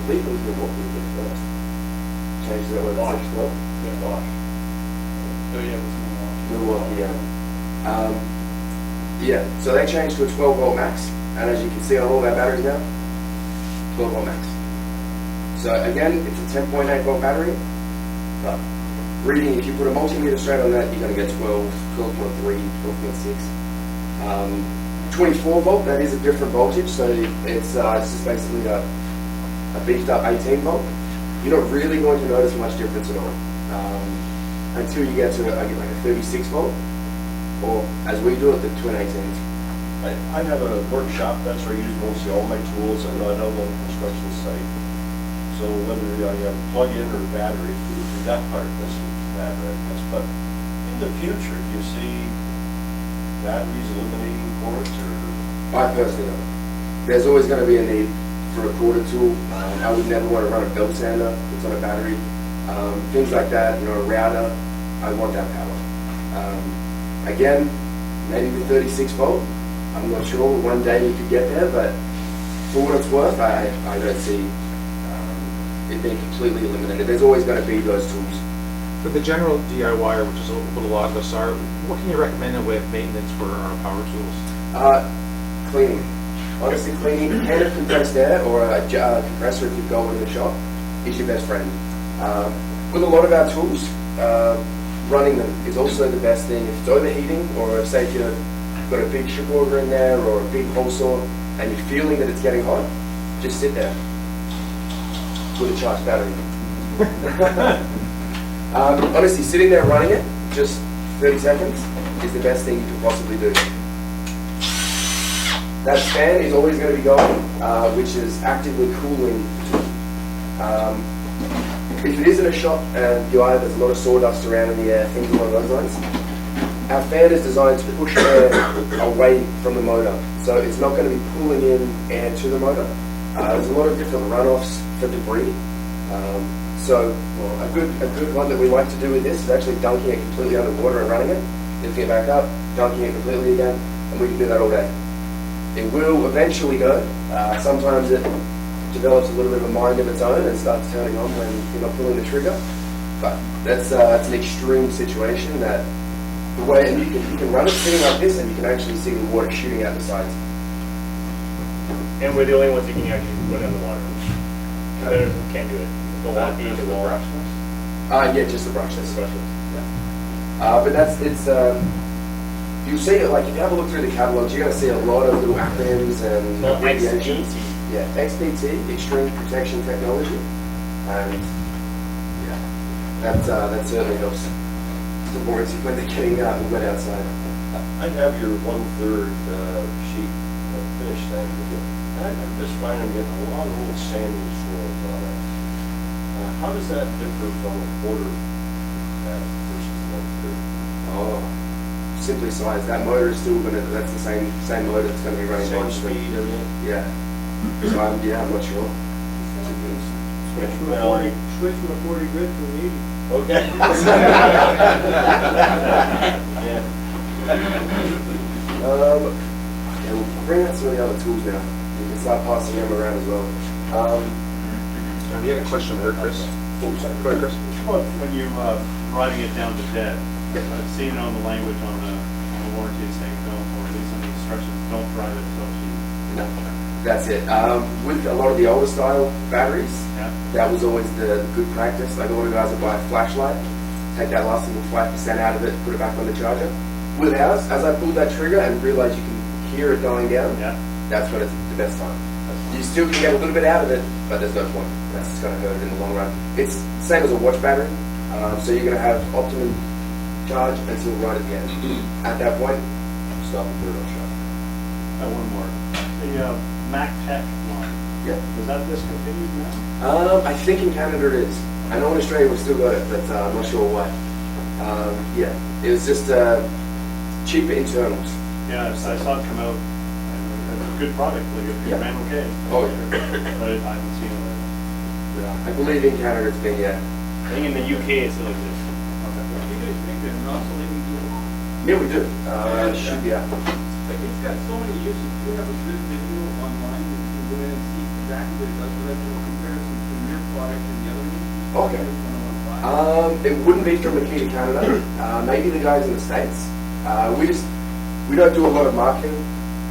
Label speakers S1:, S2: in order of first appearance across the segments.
S1: believe it was Milwaukee who did it first. Changed that one to 12.
S2: Yeah, Bosch. Oh yeah, it was
S1: Milwaukee, yeah. Yeah, so they changed to a 12 volt max, and as you can see on all our batteries now, 12 volt max. So again, it's a 10.8 volt battery, but reading, if you put a multimeter straight on that, you're going to get 12, 12.3, 12.6. 24 volt, that is a different voltage, so it's just basically a beefed up 18 volt. You're not really going to notice much difference at all until you get to like a 36 volt, or as we do it, the twin 18s.
S3: I have a workshop, that's where I use mostly all my tools. I know I don't own a construction site. So whether you have a plug-in or a battery, that part doesn't matter, I guess. But in the future, do you see batteries eliminating cords, or?
S1: I personally don't. There's always going to be a need for a quarter tool. I would never want to run a belt sander that's on a battery. Things like that, you know, a router, I want that power. Again, maybe with 36 volt, I'm not sure. One day we could get there, but for what it's worth, I don't see it being completely eliminated. There's always going to be those tools.
S4: For the general DIYer, which is what a lot of us are, what can you recommend in way of maintenance for our power tools?
S1: Cleaning. Honestly, cleaning. A can of compressed air or a compressor, if you go into the shop, is your best friend. With a lot of our tools, running them is also the best thing. If it's overheating, or if, say, if you've got a big strip auger in there or a big hole saw and you're feeling that it's getting hot, just sit there with a charged battery. Honestly, sitting there running it, just 30 seconds, is the best thing you can possibly do. That fan is always going to be going, which is actively cooling. If it is in a shop and there's a lot of sawdust around in the air, things along those lines, our fan is designed to push air away from the motor. So it's not going to be pulling in air to the motor. There's a lot of different runoffs for debris. So a good one that we like to do with this is actually dunking it completely underwater and running it, lifting it back up, dunking it completely again, and we can do that all day. It will eventually go. Sometimes it develops a little bit of a mind of its own and starts turning on when you're not pulling the trigger. But that's an extreme situation that the way, and you can run it sitting like this, and you can actually see the water shooting out the sides.
S2: And we're the only ones that can actually put in the water. Others can't do it. Milwaukee, the wall.
S1: Yeah, just the brushless. But it's you see it, like if you have a look through the catalogs, you're going to see a lot of little acronyms and abbreviations. Yeah, XPT, Extreme Protection Technology, and yeah, that certainly helps the boards when they're getting wet outside.
S3: I'd have your 1/3 sheet finish thing. I'm just finding I'm getting a lot of little sandy swirls on it. How does that differ from a quarter versus 1/3?
S1: Oh, simply size. That motor is still that's the same motor that's going to be running.
S3: Same speed, everything?
S1: Yeah. So I'm not sure.
S5: Switch from a 40 grid to an 80.
S3: Okay.
S1: Yeah, we'll bring out some of the other tools now. You can start passing them around as well.
S4: We had a question there, Chris.
S1: Oh, sorry.
S4: Go ahead, Chris.
S6: When you're riding it down to dead,
S1: Yeah.
S6: I've seen on the language on the warranty saying don't, or at least on the instructions, don't drive it until you.
S1: No, that's it. With a lot of the older style batteries,
S6: Yeah.
S1: that was always the good practice. Like a lot of guys would buy a flashlight, take that last little 5% out of it, put it back on the charger. With ours, as I pulled that trigger and realized you can hear it going down,
S6: Yeah.
S1: that's when it's the best time. You still can get a little bit out of it, but there's no point. That's just going to hurt it in the long run. It's the same as a watch battery, so you're going to have optimum charge until right at the end. At that point, stop and put it on charge.
S6: One more. The Makita line.
S1: Yeah.
S6: Is that discontinued now?
S1: I think in Canada it is. I know in Australia we've still got it, but I'm not sure why. Yeah, it was just cheaper internals.
S6: Yeah, I saw it come out. It's a good product. Like it
S1: Yeah.
S6: ran okay.
S1: Oh, yeah.
S6: But I haven't seen it.
S1: I believe in Canada it's been, yeah.
S2: I think in the UK it still exists.
S5: You guys make an oscillating tool.
S1: Yeah, we do. Should be out.
S5: Like it's got so many uses. You have a good video online. You can go in and see exactly what it does. Electrical comparison. product in the other one?
S1: Okay.
S5: Which one I want to buy?
S1: It wouldn't be from Makita Canada. Maybe the guys in the States. We don't do a lot of marketing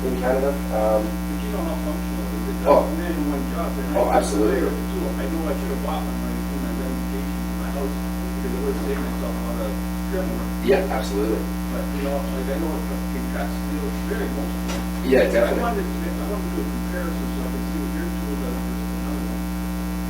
S1: in Canada.
S5: But you know how functional it is. It's
S1: Oh.
S5: all man in one job. And
S1: Oh,
S5: I
S1: absolutely.
S5: consider it a tool. I know I should have bought one when I was doing my renovations in my house because it would save myself a lot of trim work.
S1: Yeah, absolutely.
S5: But you know, like I know it cuts steel, it's very functional.
S1: Yeah,
S5: I
S1: definitely.
S5: wanted to do a comparison so I could see what your tool does versus another one.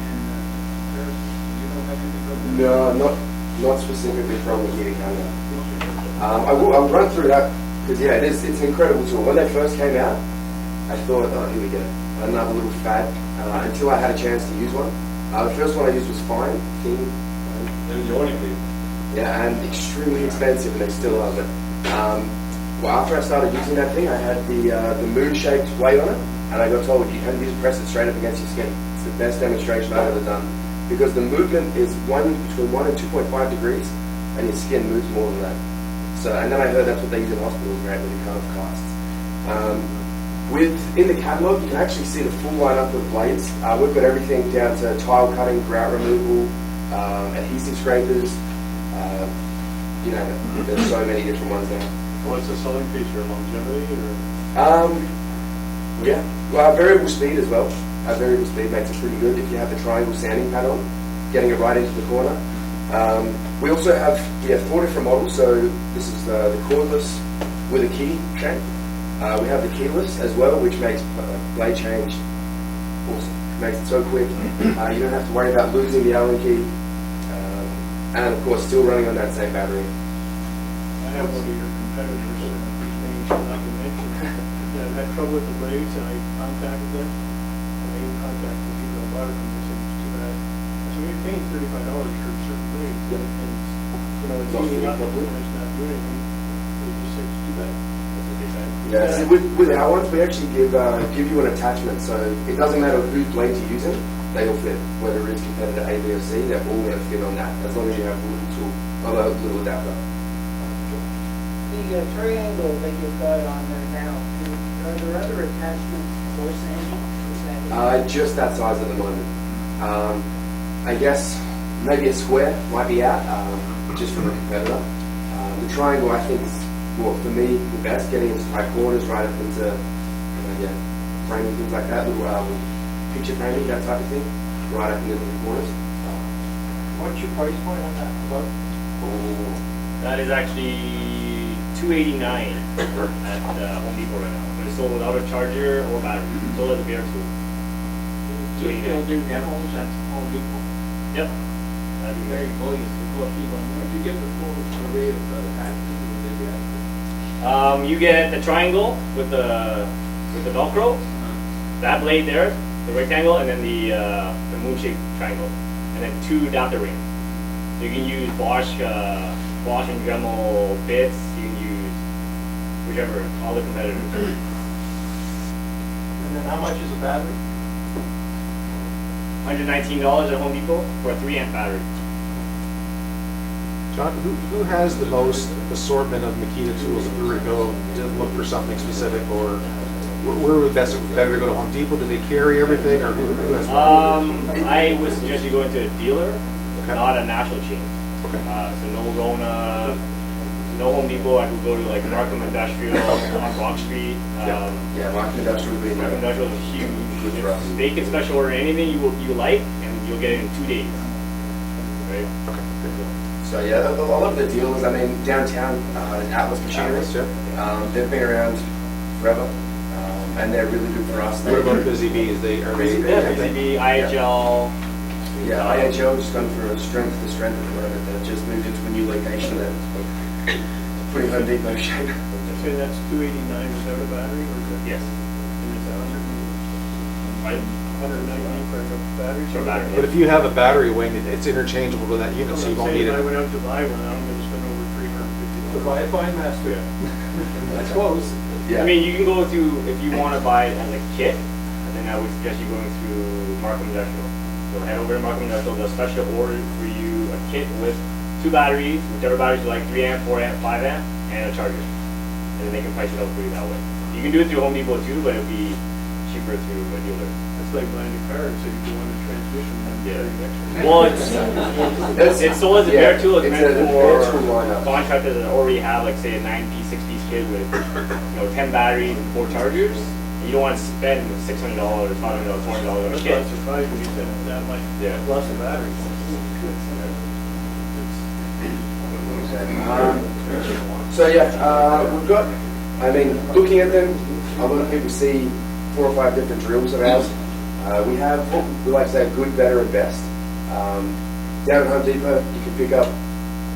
S5: And comparison, you don't have anything about that?
S1: No, not specifically from Makita Canada. I'll run through that because yeah, it's an incredible tool. When they first came out, I thought, oh, here we go, another little fad. Until I had a chance to use one. The first one I used was fine, thin,
S3: And the only people.
S1: yeah, and extremely expensive, and they still are. But well, after I started using that thing, I had the moon-shaped weight on it, and I got told you can just press it straight up against your skin. It's the best demonstration I've ever done because the movement is between 1 and 2.5 degrees, and your skin moves more than that. So, and then I heard that's what they use in hospitals, right, with the kind of casts. In the catalog, you can actually see the full lineup of blades. We've got everything down to tile cutting, grout removal, adhesive scrapers. You know, there's so many different ones now.
S6: What's the selling feature, longevity or?
S1: Yeah, well, variable speed as well. Variable speed makes it pretty good if you have the triangle sanding pad on, getting it right into the corner. We also have 4 different models. So this is the cordless with a key shank. We have the keyless as well, which makes blade change awesome. Makes it so quick. You don't have to worry about losing the Allen key. And of course, still running on that same battery.
S2: I have one of your competitors, whose name should not be mentioned, that had trouble with the blades, and I contacted them, and they contacted the people that bought it, and they said it's too bad. I said, you're paying $35 for certain blades,
S1: Yep.
S2: and you know, it's
S1: Not
S2: heating
S1: doing
S2: up,
S1: properly.
S2: and it's not doing anything. They just said it's too bad. That's what they said.
S1: Yeah, so with our ones, we actually give you an attachment, so it doesn't matter whose blades you're using, they all fit. Whether it's competitor A, B, or C, they're all going to fit on that, as long as you have a little tool, or a little adapter.
S7: The triangle that you've got on there now, are there other attachments for sanding?
S1: Just that size at the moment. I guess maybe a square might be out, just from a competitor. The triangle, I think, is, well, for me, the best, getting into tight corners, right up into framing, things like that, little picture framing, that type of thing, right up into the corners.
S5: What's your price point on that? About?
S2: That is actually $289 at Home Depot right now. But it's sold without a charger or battery. Sold as a bare tool.
S5: Do you still do demos at Home Depot?
S2: Yep. That'd be
S5: There
S2: very
S5: you go, you can go see one. Where'd you get the full array of attachments? Would they be after?
S2: You get the triangle with the Velcro, that blade there, the rectangle, and then the moon-shaped triangle, and then 2 adapter rings. So you can use Bosch and Dremel bits. You can use whichever, all the competitors.
S5: And then how much is a battery?
S2: $119 at Home Depot for a 3-amp battery.
S4: John, who has the most assortment of Makita tools if we were to go to look for something specific, or where would better to go to Home Depot? Do they carry everything, or who has?
S2: I would suggest you go into a dealer,
S4: Okay.
S2: not a national chain.
S4: Okay.
S2: So no Rona, no Home Depot. I could go to like Markham Industrial on Rock Street.
S1: Yeah, Market Industrial would be
S2: Markham Industrial is huge.
S1: Good for us.
S2: They can special order anything you like, and you'll get it in 2 days. Right?
S4: Okay.
S1: So yeah, a lot of the dealers, I mean, downtown, Atlas Machinery,
S4: Atlas, yeah.
S1: they've been around forever, and they're really good for us.
S4: What about Busy Bees? Are they?
S2: Yeah, BCB, IHL.
S1: Yeah, IHL just gone from strength to strength at the moment. They've just moved into a new location that's pretty Home Depot shape.
S2: So that's $289 without a battery, or is it? Yes. And it's $119 for a battery. For a battery.
S4: But if you have a battery wing, it's interchangeable with that unit, so you won't need
S2: If I
S4: it.
S2: went out to buy one, I'm going to spend over $350.
S5: To buy a fine master. That's close.
S1: Yeah.
S2: I mean, you can go through, if you want to buy it as a kit, then I would suggest you going through Markham Industrial. So head over to Markham Industrial, they'll special order for you a kit with 2 batteries, whichever batteries you like, 3 amp, 4 amp, 5 amp, and a charger. And then they can price it out for you that way. You can do it through Home Depot too, but it'll be cheaper through a dealer.
S5: It's like buying a car, so you go on a transmission, and
S2: Yeah. Well, it's sold as a bare tool. It's
S1: It's
S2: meant
S1: a
S2: for
S1: bare tool lineup.
S2: contractors that already have, like, say, a 9-piece, 6-piece kit with, 10 batteries and 4 chargers. You don't want to spend $600, $500, $400 on a
S5: That's why
S2: kit.
S5: I'm surprised when you said that much,
S2: Yeah.
S5: plus the battery.
S1: So yeah, we've got, I mean, looking at them, a lot of people see 4 or 5 different drills of ours. We have what we like to say good, better, and best. Down at Home Depot, you can pick up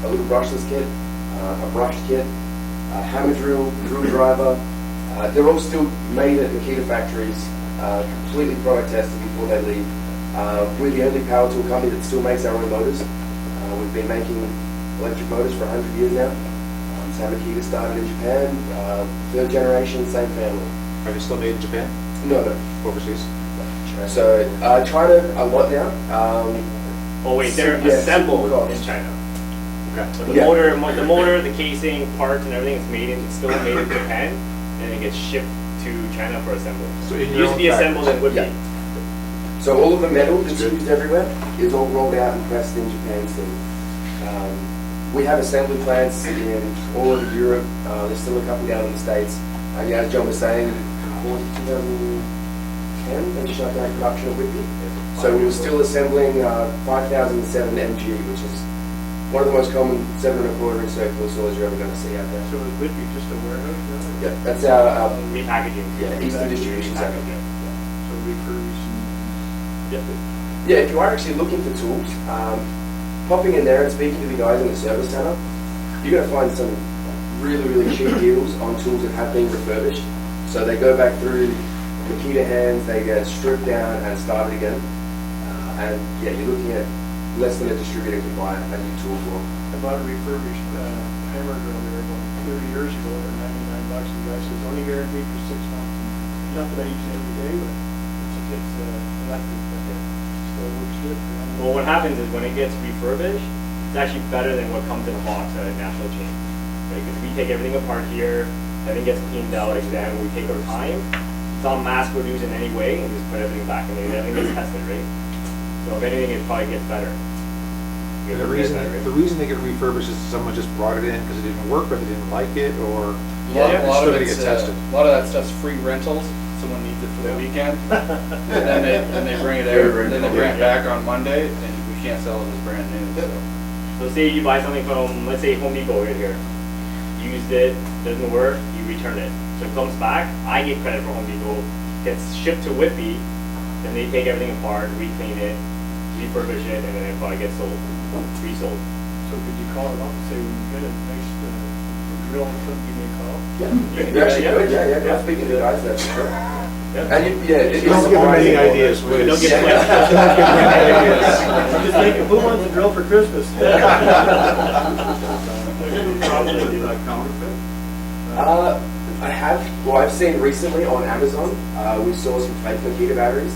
S1: a little brushless kit, a brushed kit, a hammer drill, drill driver. They're all still made at Makita factories, completely product tested before they leave. We're the only power tool company that still makes our own motors. We've been making electric motors for 100 years now. So Makita started in Japan, 3rd generation, same family.
S4: Are they still made in Japan,
S1: No.
S4: overseas?
S1: So China a lot now.
S2: Oh wait, they're
S1: Yeah,
S2: assembled
S1: simple cost.
S2: in China.
S4: Okay.
S2: But the
S1: Yeah.
S2: motor, the casing, parts, and everything is still made in Japan, and it gets shipped to China for assembly.
S4: So in
S2: It
S4: your
S2: used to
S4: own
S2: be assembled in
S1: Yeah.
S2: Whitby.
S1: So all of the metal that's used everywhere is all rolled out and pressed in Japan still. We have assembly plants in all over Europe. There's still a couple down in the States. Yeah, as John was saying, before 2010, they shut down production of Whitby. So we were still assembling 5007 MG, which is one of the most common 7¼ inch circular saws you're ever going to see out there.
S5: So it would be just a warehouse now?
S1: Yeah, that's our
S2: Repackaging.
S1: Eastern distribution center.
S5: So refurbished
S2: Yep.
S1: Yeah, if you are actually looking for tools, popping in there and speaking to the guys in the service center, you're going to find some really, really cheap deals on tools that have been refurbished. So they go back through Makita hands, they get stripped down and started again. And yeah, you're looking at less than a distributor can buy a new tool for.
S5: I bought a refurbished hammer drill there about 30 years ago for $99, and the guy says only guaranteed for 6 months. Not that I use it every day, but it's electric, but it still works good.
S2: Well, what happens is when it gets refurbished, it's actually better than what comes in a box at a national chain. Right? Because we take everything apart here, everything gets cleaned out, examined, we take our time. It's not mass produced in any way, and just put everything back in there. Everything gets tested, right? So if anything, it probably gets better.
S4: And the reason they get refurbished is someone just brought it in because it didn't work, or they didn't like it, or
S2: Yeah,
S8: A lot
S4: still
S8: of
S4: gotta
S8: it's,
S4: get tested.
S8: a lot of that stuff's free rentals. Someone needs it for the weekend, and then they bring it out, and then they bring it back on Monday, and we can't sell it as brand new. So.
S2: So say you buy something from, let's say, Home Depot right here. Used it, doesn't work, you return it. So it comes back, I get credit for Home Depot, gets shipped to Whitby, then they take everything apart, re-clean it, refurbish it, and then it probably gets sold, resold.
S5: So could you call it up and say, when you get a nice drill or something, give me a call?
S1: Yeah,
S2: You can
S1: you
S2: do
S1: actually
S2: that,
S1: could,
S2: yeah.
S1: yeah. I'm speaking to the guys there for sure.
S2: Yeah.
S1: And it
S4: don't
S1: is
S4: give them any
S1: surprising.
S4: ideas, please.
S2: Don't get
S5: Just make, who wants a drill for Christmas?
S6: Probably do like counterfeit.
S1: I have, well, I've seen recently on Amazon, we saw some fake Makita batteries.